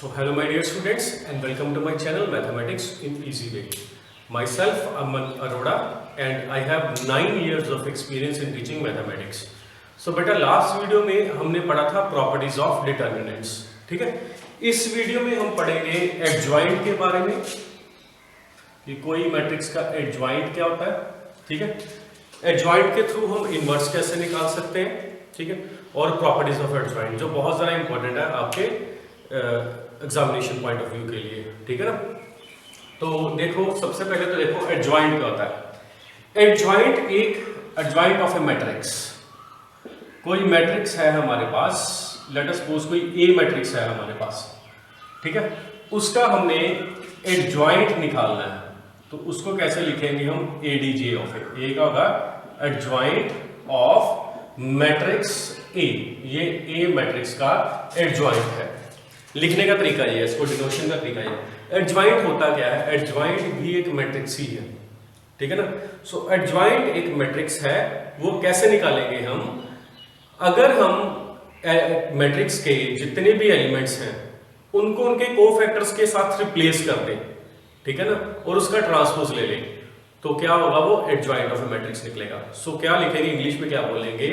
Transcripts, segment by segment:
So hello my dear students and welcome to my channel Mathematics in Easy Way. Myself Aman Arora and I have 9 years of experience in teaching mathematics. So बेटा last video में हमने पढ़ा था properties of determinants, ठीक है। इस video में हम पढ़ेंगे एडजॉइंट के बारे में कि कोई मैट्रिक्स का एडजॉइंट क्या होता है, ठीक है। एडजॉइंट के थ्रू हम इनवर्स कैसे निकाल सकते हैं, ठीक है, और प्रॉपर्टीज ऑफ एडजॉइंट जो बहुत ज़्यादा इंपॉर्टेंट है आपके एग्जामिनेशन पॉइंट ऑफ व्यू के लिए, ठीक है ना। तो देखो सबसे पहले तो देखो एडजॉइंट क्या होता है। एडजॉइंट ऑफ ए मैट्रिक्स, कोई मैट्रिक्स है हमारे पास, लेट अस सपोज कोई ए मैट्रिक्स है हमारे पास, ठीक है, उसका हमने एडजॉइंट निकालना है। तो उसको कैसे लिखेंगे हम, एडीजे ऑफ ए का होगा एडजॉइंट ऑफ मैट्रिक्स ए। ये ए मैट्रिक्स का एडजॉइंट है। लिखने का तरीका ये है, इसको डिनोशन का तरीका ये। एडजॉइंट होता क्या है, एडजॉइंट भी एक मैट्रिक्स ही है, ठीक है ना। सो एडजॉइंट एक मैट्रिक्स है, वो कैसे निकालेंगे हम, अगर हम मैट्रिक्स के जितने भी एलिमेंट्स हैं उनको उनके कोफैक्टर्स के साथ रिप्लेस कर दें, ठीक है ना, और उसका ट्रांसपोज ले लें, तो क्या होगा, वो एडजॉइंट ऑफ ए मैट्रिक्स निकलेगा। सो क्या लिखेंगे इंग्लिश में, क्या बोलेंगे,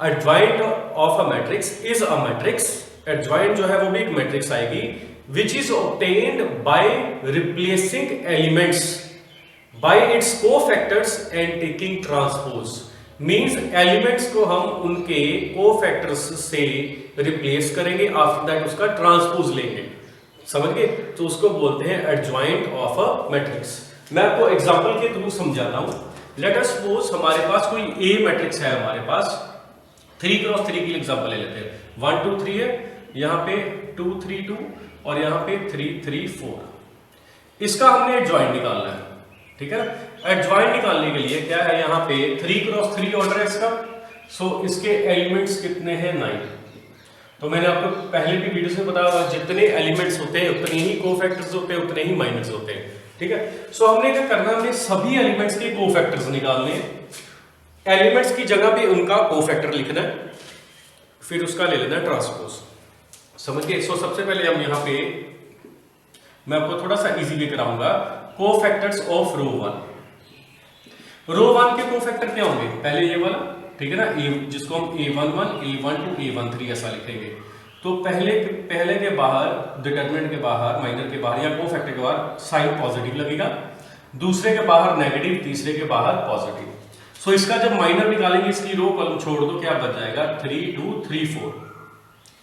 adjoint of a matrix is a matrix. Adjoint जो है वो भी एक मैट्रिक्स आएगी which is obtained by replacing elements bye it's cofactors and taking transpose. Means elements को हम उनके कोफैक्टर्स से रिप्लेस करेंगे, आफ्टर दैट उसका ट्रांसपोज लेंगे, समझ गए। तो उसको बोलते हैं एडजॉइंट ऑफ अ मैट्रिक्स। मैं आपको एग्जांपल के थ्रू समझाता हूं। लेट अस सपोज हमारे पास कोई ए मैट्रिक्स है, हमारे पास 3x3 की एग्जांपल ले लेते हैं। 1 2 3 है, यहाँ पे 2 3 2 और यहाँ पे 3 3 4। इसका हमने एडजॉइंट निकालना है, ठीक है ना। एडजॉइंट निकालने के लिए क्या है, यहाँ पे 3x3 ऑर्डर है इसका। सो इसके एलिमेंट्स कितने हैं, 9। तो मैंने आपको पहले भी वीडियो में बताया, जितने एलिमेंट्स होते हैं उतने ही कोफैक्टर्स होते हैं, उतने ही माइनस होते हैं, ठीक है। सो हमने क्या करना, हमने सभी एलिमेंट्स के कोफैक्टर्स निकालने हैं। एलिमेंट्स की जगह पे उनका कोफैक्टर लिखना है, फिर उसका ले लेना है ट्रांसपोज, समझ गए। सो सबसे पहले हम यहाँ पे मैं आपको थोड़ा सा इजी वे कराऊंगा। कोफैक्टर्स ऑफ रो 1। रो 1 के कोफैक्टर क्या होंगे, पहले ये वाला, ठीक है ना, जिसको हम A11 A12 A13 ऐसा लिखेंगे। तो पहले के बाहर, डिटरमिनेंट के बाहर, माइनर के बाहर या कोफैक्टर के बाहर साइन पॉजिटिव लगेगा, दूसरे के बाहर नेगेटिव, तीसरे के बाहर पॉजिटिव। सो इसका जब माइनर निकालेंगे, इसकी रो कॉलम छोड़ दो, क्या बच जाएगा, 3 2 3 4।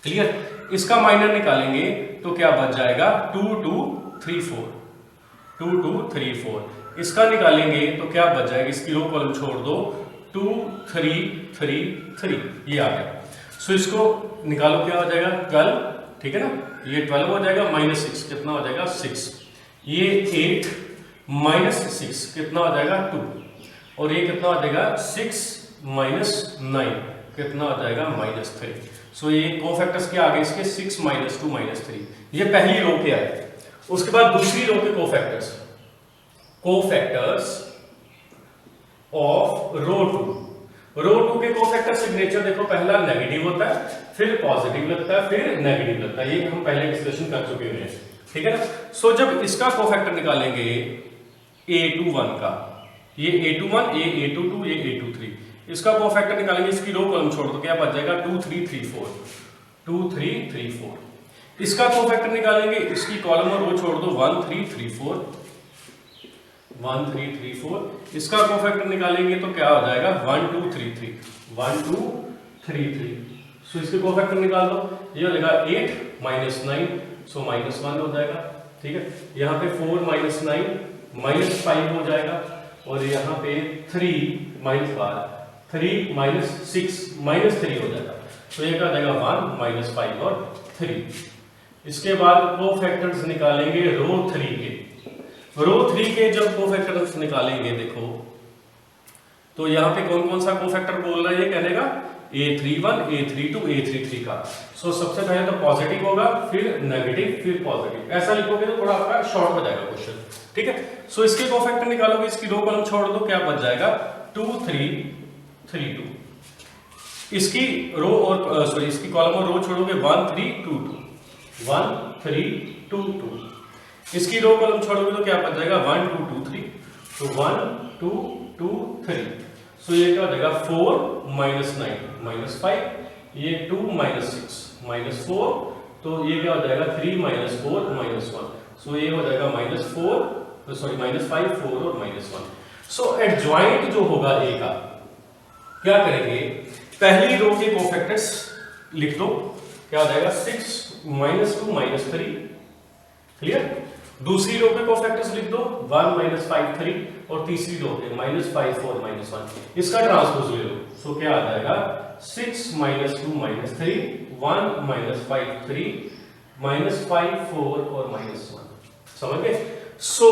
क्लियर। इसका माइनर निकालेंगे तो क्या बच जाएगा, 2 2 3 4 2 2 3 4। इसका निकालेंगे तो क्या बच जाएगा, इसकी रो कॉलम छोड़ दो, 2 3 3 3, ये आ गया। सो इसको निकालो, क्या हो जाएगा 12, ठीक है ना, ये 12 हो जाएगा, -6 कितना हो जाएगा 6, ये 8 -6 कितना हो जाएगा 2, और ये कितना हो जाएगा 6 - 9 कितना हो जाएगा -3। सो ये कोफैक्टर्स के आगे इसके 6 - 2 - 3, ये पहली रो के आए। उसके बाद दूसरी रो के कोफैक्टर्स ऑफ रो 2। रो 2 के कोफैक्टर सिग्नेचर देखो, पहला नेगेटिव होता है, फिर पॉजिटिव लगता है, फिर नेगेटिव लगता है। ये हम पहले डिस्कशन कर चुके हैं, ठीक है ना। सो जब इसका कोफैक्टर निकालेंगे A21 का, ये A21, ये A22, ये A23, इसका कोफैक्टर निकालेंगे, इसकी रो कॉलम छोड़ दो, क्या बच जाएगा 2 3 3 4 2 3 3 4। इसका कोफैक्टर निकालेंगे, इसकी कॉलम और रो छोड़ दो, 1 3 3 4 1 3 3 4। इसका कोफैक्टर निकालेंगे तो क्या हो जाएगा 1 2 3 3 1 2 3 3। सो इसके कोफैक्टर निकाल दो, ये हो जाएगा 8 - 9, सो -1 हो जाएगा, ठीक है। यहाँ पे 4 - 9 -5 हो जाएगा, और यहाँ पे 3 - 12 3 - 6 -3 हो जाएगा। तो ये क्या हो जाएगा 1 - 5 और 3। इसके बाद कोफैक्टर्स निकालेंगे रो 3 के। रो 3 के जब कोफैक्टर्स निकालेंगे, देखो तो यहाँ पे कौन कौन सा कोफैक्टर बोल रहा है, ये कहने का A31 A32 A33 का। सो सबसे पहले तो पॉजिटिव होगा, फिर नेगेटिव, फिर पॉजिटिव, ऐसा लिखोगे तो थोड़ा आपका शॉर्ट हो जाएगा क्वेश्चन, ठीक है। सो इसके कोफैक्टर निकालोगे, इसकी रो कॉलम छोड़ दो, क्या बच जाएगा 2 3 3 2। इसकी रो और इसकी कॉलम और रो छोड़ोगे, 1 3 2 2 1 3 2 2। इसकी रो कॉलम छोड़ोगे तो क्या बच जाएगा 1 2 2 3, तो 1 2 2 3। सो ये क्या हो जाएगा 4 -9 -5, ये 2 -6 -4, तो ये क्या हो जाएगा 3 -4 -1, सो ये हो जाएगा -4 सॉरी -5 4 और -1। सो एडजॉइंट जो होगा ए का, क्या करेंगे पहली रो के कोफैक्टर्स लिख दो, क्या हो जाएगा 6 -2 -3, क्लियर। दूसरी रो पे कोफैक्टर्स लिख दो 1 -5 3, और तीसरी रो पे -5 4 -1। इसका ट्रांसपोज ले लो, सो क्या आ जाएगा 6 -2 -3 1 -5 3 -5 4 और -1। समझ गए। सो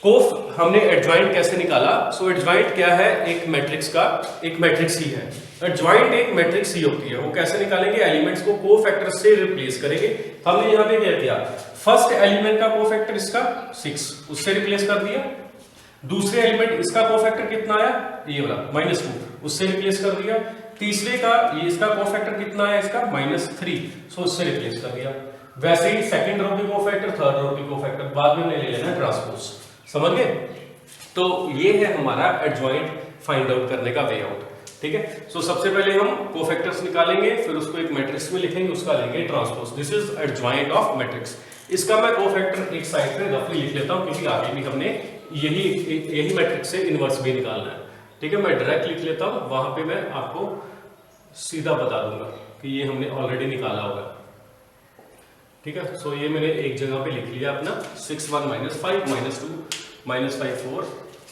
कोफ हमने एडजॉइंट कैसे निकाला। सो एडजॉइंट क्या है, एक मैट्रिक्स का एक मैट्रिक्स ही है। एडजॉइंट एक मैट्रिक्स ही होती है। वो कैसे निकालेंगे, एलिमेंट्स को कोफैक्टर से रिप्लेस करेंगे। हमने यहाँ पे क्या किया, फर्स्ट एलिमेंट का कोफैक्टर इसका 6 उससे रिप्लेस कर दिया। दूसरे एलिमेंट इसका कोफैक्टर कितना आया, ये वाला -2 उससे रिप्लेस कर दिया। तीसरे का ये इसका कोफैक्टर कितना है, इसका -3, सो उससे रिप्लेस कर दिया। वैसे ही सेकंड रो की कोफैक्टर, थर्ड रो की कोफैक्टर, बाद में ले लेना ट्रांसपोज। समझ गए। तो ये है हमारा एडजॉइंट फाइंड आउट करने का वे आउट, ठीक है। सो सबसे पहले हम कोफैक्टर्स निकालेंगे, फिर उसको एक मैट्रिक्स में लिखेंगे, उसका लेंगे transpose. This is adjoint of matrix. इसका मैं कोफैक्टर एक साइड पे रफली लिख लेता हूं, क्योंकि आगे भी हमने यही मैट्रिक्स से इनवर्स भी निकालना है, ठीक है। मैं डायरेक्ट लिख लेता हूं, वहां पे मैं आपको सीधा बता दूंगा कि ये हमने ऑलरेडी निकाला होगा, ठीक है। सो ये मैंने एक जगह पे लिख लिया अपना 6 1 -5 -2 -5 4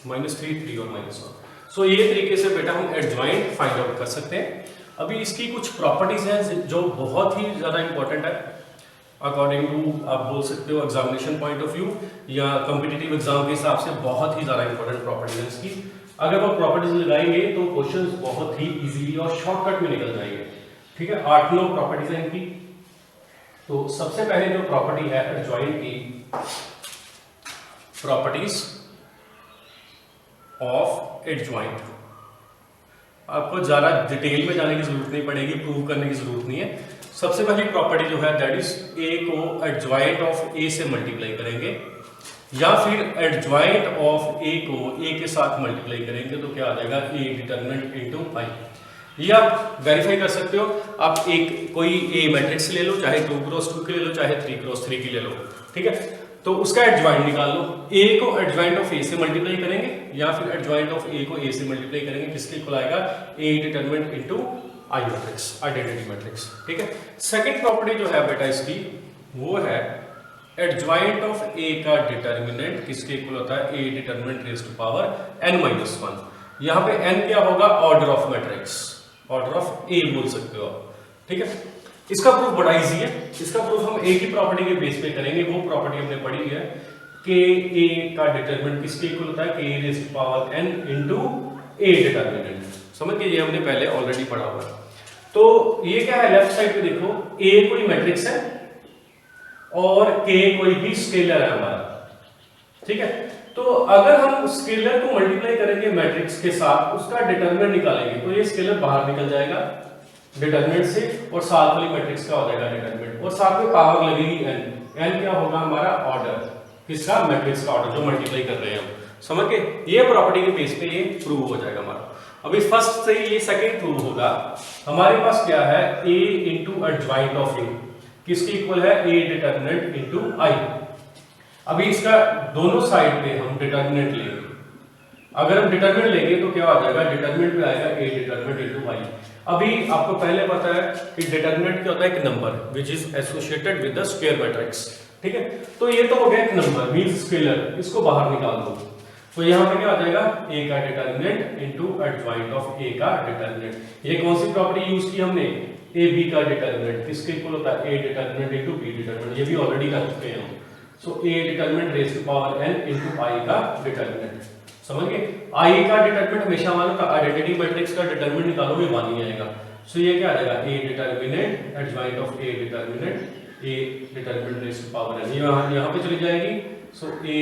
-3 3 और -1। सो ये तरीके से बेटा हम एडजॉइंट फाइंड आउट कर सकते हैं। अभी इसकी कुछ प्रॉपर्टीज हैं जो बहुत ही ज्यादा इंपॉर्टेंट है, अकॉर्डिंग टू आप बोल सकते हो एग्जामिनेशन पॉइंट ऑफ व्यू या कॉम्पिटिटिव एग्जाम के हिसाब से बहुत ही ज्यादा इंपॉर्टेंट प्रॉपर्टीज है इसकी। अगर वो प्रॉपर्टीज लगाएंगे तो क्वेश्चंस बहुत ही इजीली और शॉर्टकट में निकल जाएंगे, ठीक है। 8-9 प्रॉपर्टीज है इनकी। तो सबसे पहले जो प्रॉपर्टी है एडजॉइंट की, प्रॉपर्टीज ऑफ एडजॉइंट, आपको ज्यादा डिटेल में जाने की जरूरत नहीं पड़ेगी, प्रूव करने की जरूरत नहीं है। सबसे पहली प्रॉपर्टी जो है दैट इज ए को एडजॉइंट ऑफ ए से मल्टीप्लाई करेंगे, या फिर एडजॉइंट ऑफ ए को ए के साथ मल्टीप्लाई करेंगे, तो क्या आ जाएगा ए डिटरमिनेंट इनटू आई। ये आप वेरीफाई कर सकते हो। आप एक कोई ए मैट्रिक्स ले लो, चाहे 2x2 की ले लो, चाहे 3x3 की ले लो, ठीक है। तो उसका एडजॉइंट निकाल लो। ए को एडजॉइंट ऑफ ए से मल्टीप्लाई करेंगे, या फिर एडजॉइंट ऑफ ए को ए से मल्टीप्लाई करेंगे, किसके इक्वल आएगा A determinant into I matrix, identity matrix, ठीक है। सेकंड प्रॉपर्टी जो है बेटा इसकी, वो है एडजॉइंट ऑफ ए का डिटरमिनेंट किसके इक्वल होता है A determinant raised to power n-1। यहां पे n क्या होगा, order of matrix, order of A बोल सकते हो आप, ठीक है। इसका प्रूफ बड़ा इजी है। इसका प्रूफ हम ए की प्रॉपर्टी के बेस पे करेंगे। वो प्रॉपर्टी हमने पढ़ी है कि ए का डिटरमिनेंट किसके इक्वल होता है k raised to power n into A determinant. समझ के, ये हमने पहले ऑलरेडी पढ़ा हुआ है। तो ये क्या है, लेफ्ट साइड पे देखो, ए कोई मैट्रिक्स है और k कोई भी स्केलर है हमारा, ठीक है। तो अगर हम स्केलर को मल्टीप्लाई करेंगे मैट्रिक्स के साथ, उसका डिटरमिनेंट निकालेंगे, तो ये स्केलर बाहर निकल जाएगा डिटरमिनेंट से, और साथ वाली मैट्रिक्स का हो जाएगा डिटरमिनेंट, और साथ में पावर लगेगी n। n क्या होगा हमारा ऑर्डर, किसका, मैट्रिक्स का ऑर्डर जो मल्टीप्लाई कर रहे हैं हम। समझ के, ये प्रॉपर्टी के बेस पे ये प्रूव हो जाएगा हमारा। अभी फर्स्ट से ये सेकंड प्रूव होगा। हमारे पास क्या है, a इंटू एडजॉइंट ऑफ ए किसके इक्वल है, a डिटरमिनेंट इंटू आई। अभी इसका दोनों साइड पे हम डिटरमिनेंट लेंगे। अगर हम डिटरमिनेंट लेंगे तो क्या आ जाएगा, डिटरमिनेंट पे आएगा a डिटरमिनेंट इंटू आई। अभी आपको पहले पता है कि डिटरमिनेंट क्या होता है, एक number which is associated with the square matrix, ठीक है। तो ये तो हो गया एक नंबर मींस स्केलर, इसको बाहर निकाल दो। तो यहाँ पे क्या आ जाएगा, a का determinant into adjoint of a का डिटरमिनेंट। ये कौन सी प्रॉपर्टी यूज की हमने, a b का डिटरमिनेंट किसके इक्वल होता है, a determinant into b determinant. ये भी ऑलरेडी कर चुके हैं हम। So a determinant raised to power n into i का डिटरमिनेंट। समझ गए, i का डिटरमिनेंट हमेशा मानो का आइडेंटिटी मैट्रिक्स का डिटरमिनेंट निकालोगे 1 ही आएगा। सो ये क्या आ जाएगा, a determinant adjoint of a determinant, a determinant raised to power n, यहां पे चली जाएगी। So a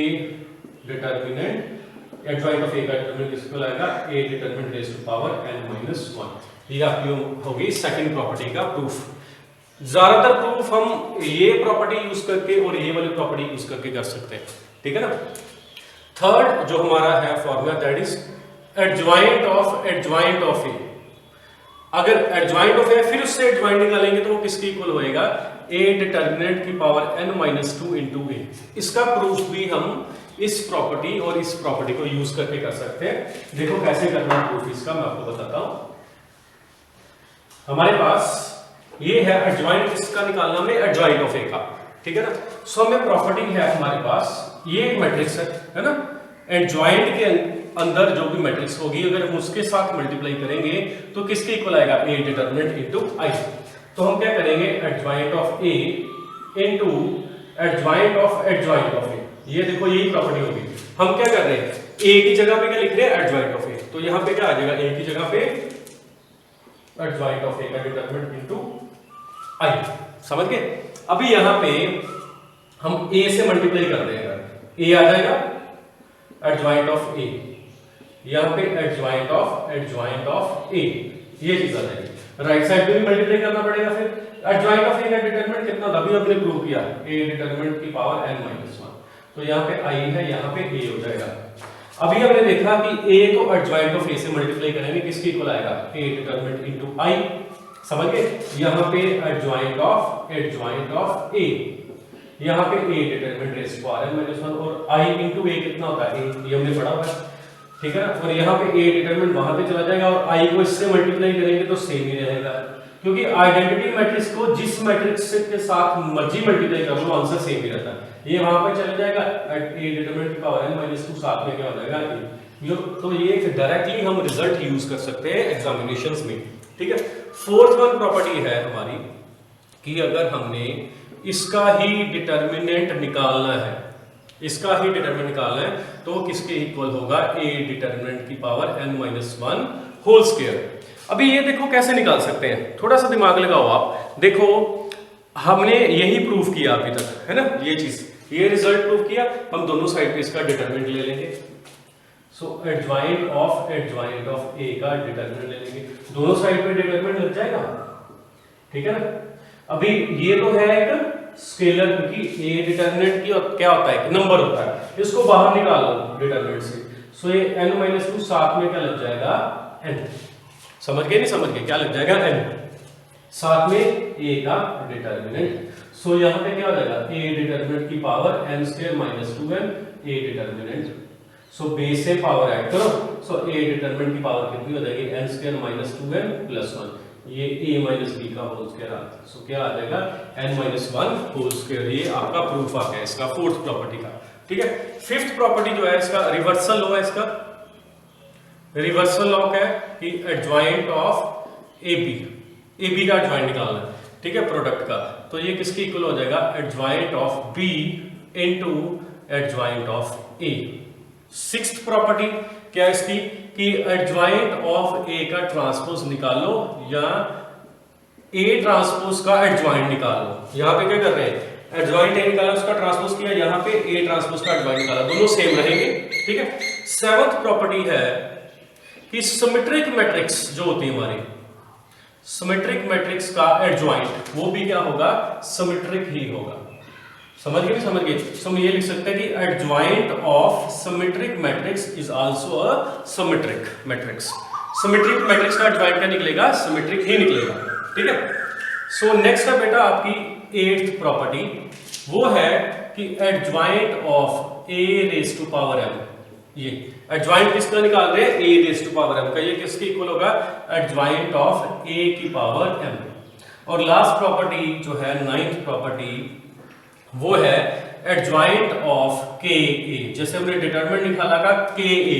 determinant adjoint of a का डिटरमिनेंट किसको लाएगा, a determinant raised to power n-1। ये आपकी होगी सेकंड प्रॉपर्टी का प्रूफ। ज्यादातर प्रूफ हम ये प्रॉपर्टी यूज करके और ये वाली प्रॉपर्टी यूज करके कर सकते हैं, ठीक है ना। थर्ड जो हमारा है formula that is adjoint of A. अगर एडजॉइंट ऑफ ए फिर उससे एडजॉइंट निकालेंगे तो वो किसके इक्वल होएगा, ए डिटर्मिनेंट की पावर n-2 इंटू ए। इसका प्रूफ भी हम इस प्रॉपर्टी और इस प्रॉपर्टी को यूज करके कर सकते हैं। देखो कैसे करना है प्रूफ इसका, मैं आपको बताता हूं। हमारे पास ये है एडजॉइंट, इसका निकालना में एडजॉइंट ऑफ ए का, ठीक है ना। सो हमें प्रॉपर्टी है हमारे पास, ये एक मैट्रिक्स है ना। एडजॉइंट के अंदर जो भी मैट्रिक्स होगी अगर हम उसके साथ मल्टीप्लाई करेंगे तो किसके इक्वल आएगा, ए डिटर्मिनेंट इनटू आई। तो हम क्या करेंगे, adjoint of A into adjoint of A. ये देखो यही प्रॉपर्टी होगी। हम क्या कर रहे हैं, ए की जगह पे क्या लिख रहे हैं, एडजॉइंट ऑफ ए। तो यहां पे क्या आ जाएगा, ए की जगह पे एडजॉइंट ऑफ ए का डिटर्मिनेंट इनटू आई। समझ गए। अभी यहां पे हम ए से मल्टीप्लाई कर रहे हैं, ए आ जाएगा एडजॉइंट ऑफ ए, यहां पे एडजॉइंट ऑफ ए, ये चीज आ जाएगी। राइट साइड पे भी मल्टीप्लाई करना पड़ेगा। फिर एडजॉइंट ऑफ ए का डिटरमिनेंट कितना था, अभी हमने प्रूव किया, ए डिटरमिनेंट की पावर n-1। तो यहाँ पे i है, यहाँ पे a हो जाएगा। अभी हमने देखा कि a को एडजॉइंट ऑफ a से मल्टीप्लाई करेंगे किसके इक्वल आएगा, a डिटरमिनेंट इनटू i। समझ गए। यहाँ पे एडजॉइंट ऑफ a, यहाँ पे a determinant raise to power n-1 और i इनटू a कितना होता है, a, ये हमने पढ़ा हुआ है, ठीक है ना। और यहाँ पे a डिटरमिनेंट वहां पे चला जाएगा और i को इससे मल्टीप्लाई करेंगे तो सेम ही रहेगा, क्योंकि आइडेंटिटी मैट्रिक्स को जिस मैट्रिक्स के साथ मर्जी मल्टीप्लाई कर लो आंसर सेम ही रहता है। ये वहां पे चला जाएगा, a डिटरमिनेंट की पावर n-2 साथ में क्या हो जाएगा a। तो ये डायरेक्टली हम रिजल्ट यूज कर सकते हैं एग्जामिनेशंस में, ठीक है। फोर्थ वन प्रॉपर्टी है हमारी कि अगर हमने इसका ही डिटरमिनेंट निकालना है, तो किसके इक्वल होगा, a डिटरमिनेंट की पावर n-1 होल स्क्वायर। अभी ये देखो कैसे निकाल सकते हैं, थोड़ा सा दिमाग लगाओ आप। देखो हमने यही प्रूफ किया अभी तक, है ना, ये चीज, ये रिजल्ट प्रूफ किया। हम दोनों साइड पे इसका डिटरमिनेंट ले लेंगे। सो एडजॉइंट ऑफ ए का डिटरमिनेंट ले लेंगे, दोनों साइड पे डिटरमिनेंट लग जाएगा, ठीक है ना। अभी ये तो है एक स्केलर, क्योंकि ए डिटरमिनेंट की क्या होता है, नंबर होता है, इसको बाहर निकाल लो डिटरमिनेंट से। सो ये n-2 साथ में क्या लग जाएगा, n। समझ गए, नहीं समझ गए, क्या लग जाएगा, n साथ में a का डिटरमिनेंट। सो यहाँ पे क्या हो जाएगा, a डिटरमिनेंट की power n² - 2n, a determinant. So base से पावर ऐड करो, सो a डिटरमिनेंट की पावर कितनी हो जाएगी, n² - 2n + 1, ये a - b का होल स्क्वायर आता है। सो क्या आ जाएगा, n-1 होल स्क्वायर। ये आपका प्रूफ आ गया इसका फोर्थ प्रॉपर्टी का, ठीक है। फिफ्थ प्रॉपर्टी जो है इसका रिवर्सल लॉ है। इसका रिवर्सल लॉ क्या है कि एडजॉइंट ऑफ AB का एडजॉइंट निकालना है, ठीक है, प्रोडक्ट का। तो ये किसके इक्वल हो जाएगा, adjoint of B into adjoint of A। Sixth property क्या है इसकी कि एडजॉइंट ऑफ A का ट्रांसपोज निकालो या A ट्रांसपोज का एडजॉइंट निकालो। यहाँ पे क्या कर रहे हैं, एडजॉइंट A निकाला, उसका ट्रांसपोज किया, यहाँ पे A ट्रांसपोज का एडजॉइंट निकाला, दोनों सेम रहेंगे, ठीक है। सेवंथ प्रॉपर्टी है कि सिमेट्रिक मैट्रिक्स जो होती है हमारी, सिमेट्रिक मैट्रिक्स का एडजॉइंट वो भी क्या होगा, सिमेट्रिक ही होगा। समझ गए, समझ गए। तो हम ये लिख सकते हैं कि adjoint of symmetric matrix is also a symmetric matrix. Symmetric matrix का एडजॉइंट क्या निकलेगा, सिमेट्रिक ही निकलेगा, ठीक है। सो नेक्स्ट है बेटा आपकी एट्थ प्रॉपर्टी, वो है कि adjoint of a raise to power m। ये एडजॉइंट किसका निकाल रहे हैं, a raise to power m का। ये किसके इक्वल होगा, एडजॉइंट ऑफ a की पावर m। और लास्ट प्रॉपर्टी जो है नाइन्थ प्रॉपर्टी, वो है एडजॉइंट ऑफ ka। जैसे हमने डिटरमिनेंट निकाला था ka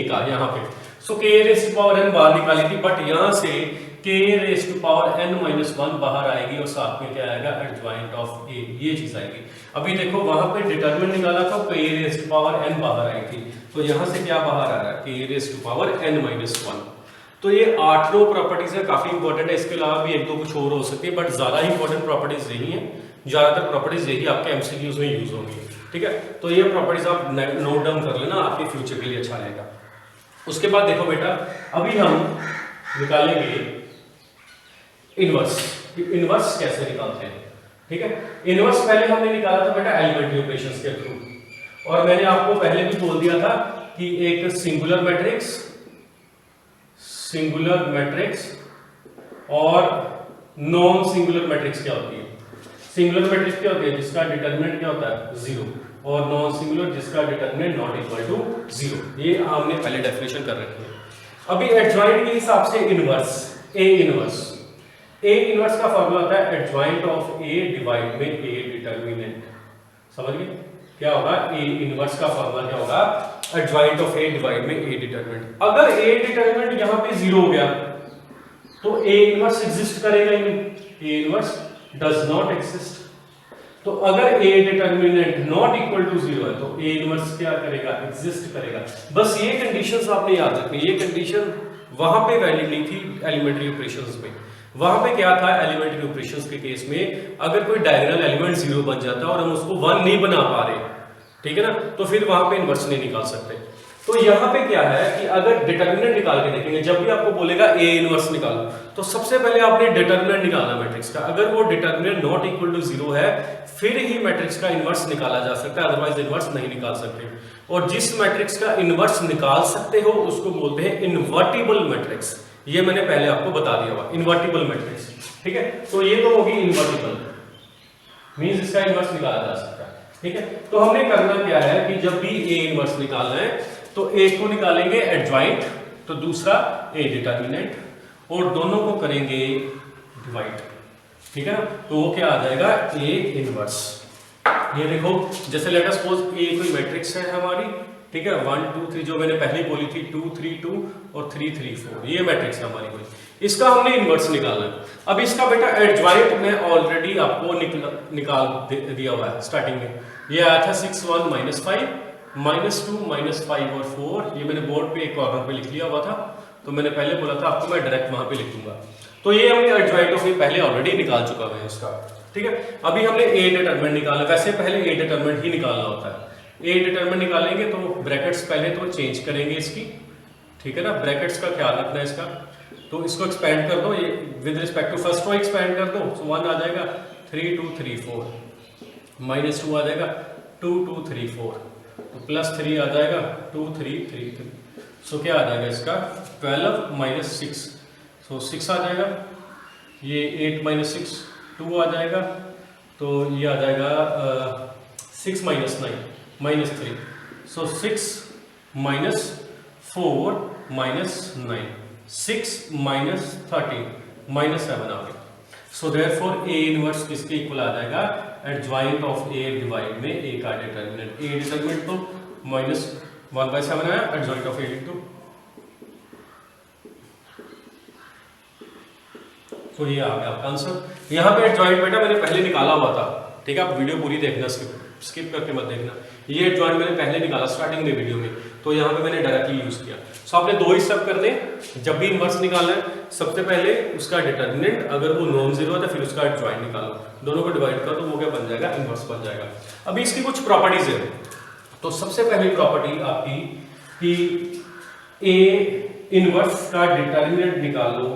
का यहाँ पे, so k raise to power n बाहर निकाली थी, बट यहाँ से k raise to power n-1 बाहर आएगी और साथ में क्या आएगा, एडजॉइंट ऑफ a, ये चीज आएगी। अभी देखो वहां पे डिटरमिनेंट निकाला था, k raise to power n बाहर आई थी, तो यहाँ से क्या बाहर आ रहा है, k raise to power n-1। तो ये 8 प्रॉपर्टीज है, काफी इंपॉर्टेंट है। इसके अलावा भी एक दो कुछ और हो सकती है, बट ज्यादा इंपॉर्टेंट प्रॉपर्टीज यही है, ज्यादातर प्रॉपर्टीज यही आपके एमसीक्यूज में यूज होंगी, ठीक है। तो ये प्रॉपर्टीज आप नोट डाउन कर लेना, आपके फ्यूचर के लिए अच्छा रहेगा। उसके बाद देखो बेटा, अभी हम निकालेंगे इनवर्स। इनवर्स कैसे निकालते हैं, ठीक है। इनवर्स पहले हमने निकाला था बेटा एलिमेंट्री ऑपरेशंस के थ्रू, और मैंने आपको पहले भी बोल दिया था कि एक सिंगुलर मैट्रिक्स और नॉन सिंगुलर मैट्रिक्स क्या होती है। सिंगुलर मैट्रिक्स क्या होती है, जिसका डिटरमिनेंट क्या होता है 0, और नॉन सिंगुलर जिसका डिटरमिनेंट नॉट इक्वल टू 0। ये हमने पहले डेफिनेशन कर रखी है। अभी एडजॉइंट के हिसाब से इनवर्स, ए इनवर्स का फॉर्मूला होता है एडजॉइंट ऑफ ए डिवाइड में ए डिटरमिनेंट। समझ गए क्या होगा, ए इनवर्स का फॉर्मूला क्या होगा, एडजॉइंट ऑफ ए डिवाइड में ए डिटरमिनेंट। अगर ए डिटरमिनेंट यहां पे 0 हो गया तो ए इनवर्स एग्जिस्ट करेगा ही नहीं, A inverse does not exist. तो अगर ए डिटरमिनेंट नॉट इक्वल टू 0 है तो ए इनवर्स क्या करेगा, एग्जिस्ट करेगा। बस ये कंडीशंस आपने याद रखनी, ये कंडीशन वहां पे वैलिड नहीं थी एलिमेंट्री ऑपरेशंस में। वहां पे क्या था, एलिमेंट्री ऑपरेशंस के केस में अगर कोई डायगोनल एलिमेंट 0 बन जाता और हम उसको 1 नहीं बना पा रहे, ठीक है ना, तो फिर वहां पे इनवर्स नहीं निकाल सकते। तो यहाँ पे क्या है कि अगर डिटरमिनेंट निकाल के देखेंगे, जब भी आपको बोलेगा ए इनवर्स निकालो, तो सबसे पहले आपने डिटरमिनेंट निकालना मैट्रिक्स का। अगर वो डिटरमिनेंट नॉट इक्वल टू 0 है फिर ही मैट्रिक्स का इनवर्स निकाला जा सकता है, अदरवाइज इनवर्स नहीं निकाल सकते। और जिस मैट्रिक्स का इनवर्स निकाल सकते हो उसको बोलते हैं इन्वर्टिबल मैट्रिक्स। ये मैंने पहले आपको बता दिया हुआ, इन्वर्टिबल मैट्रिक्स, ठीक है। तो ये तो होगी इन्वर्टिबल, मींस इसका इनवर्स निकाला जा सकता है, ठीक है। तो हमने करना क्या है कि जब भी ए इनवर्स निकालना है तो एक को निकालेंगे एडजॉइंट, तो दूसरा ए डिटरमिनेंट, और दोनों को करेंगे डिवाइड, ठीक है ना। तो वो क्या आ जाएगा, ए इनवर्स। ये देखो, जैसे लेट अस सपोज ए कोई मैट्रिक्स है हमारी, ठीक है, 1 2 3 जो मैंने पहले बोली थी 2 3 2 और 3 3 4, ये मैट्रिक्स है हमारी कोई, इसका हमने इनवर्स निकालना है। अब इसका बेटा एडजॉइंट मैं ऑलरेडी आपको निकाल दिया हुआ है स्टार्टिंग में। ये आया था 6 1 -5 -2 -5 और 4, ये मैंने बोर्ड पे एक कॉर्नर पे लिख लिया हुआ था, तो मैंने पहले बोला था आपको मैं डायरेक्ट वहां पे लिख दूंगा। तो ये हमने एडजॉइंट ऑफ ए पहले ऑलरेडी निकाल चुका है इसका, ठीक है। अभी हमने ए डिटरमिनेंट निकालना, वैसे पहले ए डिटरमिनेंट ही निकालना होता है। ए डिटरमिनेंट निकालेंगे तो ब्रैकेट्स पहले तो चेंज करेंगे इसकी, ठीक है ना, ब्रैकेट्स का ख्याल रखना है इसका। तो इसको एक्सपेंड कर दो, ये with respect to first row expand कर दो, सो 1 आ जाएगा 3 2 3 4, -2 आ जाएगा 2 2 3 4, तो +3 आ जाएगा 2 3 3 3, सो क्या आ जाएगा इसका 12 -6, सो 6 आ जाएगा। ये 8 - 6 2 आ जाएगा, तो ये आ जाएगा 6 - 9 -3, सो 6 - 4 - 9 6 - 13 -7 आ गया। सो देयरफॉर ए इनवर्स किसके इक्वल आ जाएगा, एडजॉइंट ऑफ ए डिवाइड में ए का डिटरमिनेंट। ए डिटरमिनेंट तो -1/7 आया, एडजॉइंट ऑफ ए लिख दो, तो ये आ गया आपका आंसर। यहाँ पे एडजॉइंट बेटा मैंने पहले निकाला हुआ था, ठीक है, आप वीडियो पूरी देखना, स्किप करके मत देखना। ये एडजॉइंट मैंने पहले निकाला स्टार्टिंग में वीडियो में, तो यहाँ पे मैंने डायरेक्टली यूज किया। सो आपने 2 ही स्टेप करने, जब भी इनवर्स निकालना है सबसे पहले उसका डिटरमिनेंट, अगर वो नॉन जीरो है तो फिर उसका एडजॉइंट निकालो, दोनों को डिवाइड करो तो वो क्या बन जाएगा, इनवर्स बन जाएगा। अभी इसकी कुछ प्रॉपर्टीज है, तो सबसे पहली प्रॉपर्टी आपकी कि ए इनवर्स का डिटरमिनेंट निकालो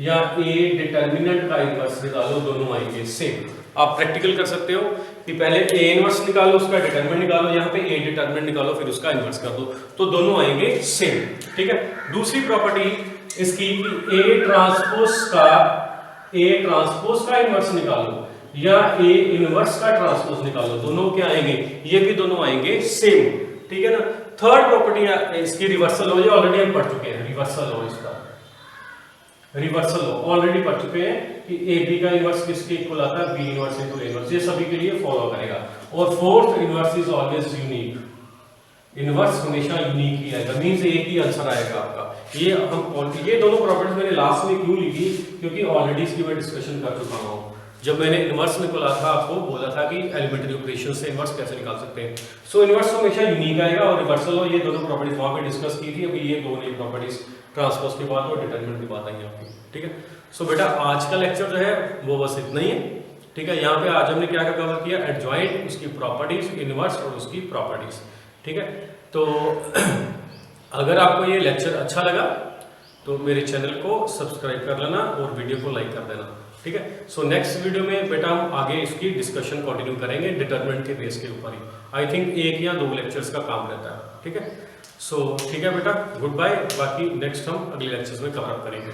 या ए डिटरमिनेंट का इनवर्स निकालो, दोनों आएंगे सेम। आप प्रैक्टिकल कर सकते हो कि पहले ए इनवर्स निकालो, उसका डिटरमिनेंट निकालो, यहाँ पे ए डिटरमिनेंट निकालो, फिर उसका इनवर्स कर दो, तो दोनों आएंगे सेम, ठीक है। दूसरी प्रॉपर्टी इसकी कि ए ट्रांसपोज का इनवर्स निकालो या ए इनवर्स का ट्रांसपोज निकालो, दोनों क्या आएंगे, ये भी दोनों आएंगे सेम, ठीक है ना। थर्ड प्रॉपर्टी इसकी रिवर्सल हो, ये ऑलरेडी हम पढ़ चुके हैं, रिवर्सल हो इसका, रिवर्सल हो ऑलरेडी पढ़ चुके हैं कि ए बी का इनवर्स किसके इक्वल आता है, B inverse into A inverse, ये सभी के लिए फॉलो करेगा। और fourth, inverse is always unique, inverse हमेशा यूनिक ही आएगा, मींस एक ही आंसर आएगा आपका। ये दोनों प्रॉपर्टीज मैंने लास्ट में क्यों लिखी, क्योंकि ऑलरेडी इसकी मैं डिस्कशन कर चुका हूं। जब मैंने इनवर्स निकाला था, आपको बोला था कि एलिमेंट्री ऑपरेशन से इनवर्स कैसे निकाल सकते हैं। सो इनवर्स हमेशा यूनिक आएगा और रिवर्सल हो, ये दोनों प्रॉपर्टीज वहां पे डिस्कस की थी। अभी ये दो नई प्रॉपर्टीज ट्रांसपोज की बात और डिटरमिनेंट की बात आई आपकी, ठीक है। सो बेटा आज का लेक्चर जो है वो बस इतना ही है, ठीक है। यहाँ पे आज हमने क्या कवर किया, एडजॉइंट, उसकी प्रॉपर्टीज, इनवर्स और उसकी प्रॉपर्टीज, ठीक है। तो अगर आपको ये लेक्चर अच्छा लगा तो मेरे चैनल को सब्सक्राइब कर लेना और वीडियो को लाइक कर देना। ठीक है। सो नेक्स्ट वीडियो में बेटा हम आगे इसकी डिस्कशन कंटिन्यू करेंगे डिटरमिनेंट के बेस के ऊपर ही। आई थिंक 1 या 2 लेक्चर्स का काम रहता है, ठीक है। सो ठीक है बेटा, गुड बाय। बाकी नेक्स्ट हम अगले लेक्चर्स में कवर अप करेंगे।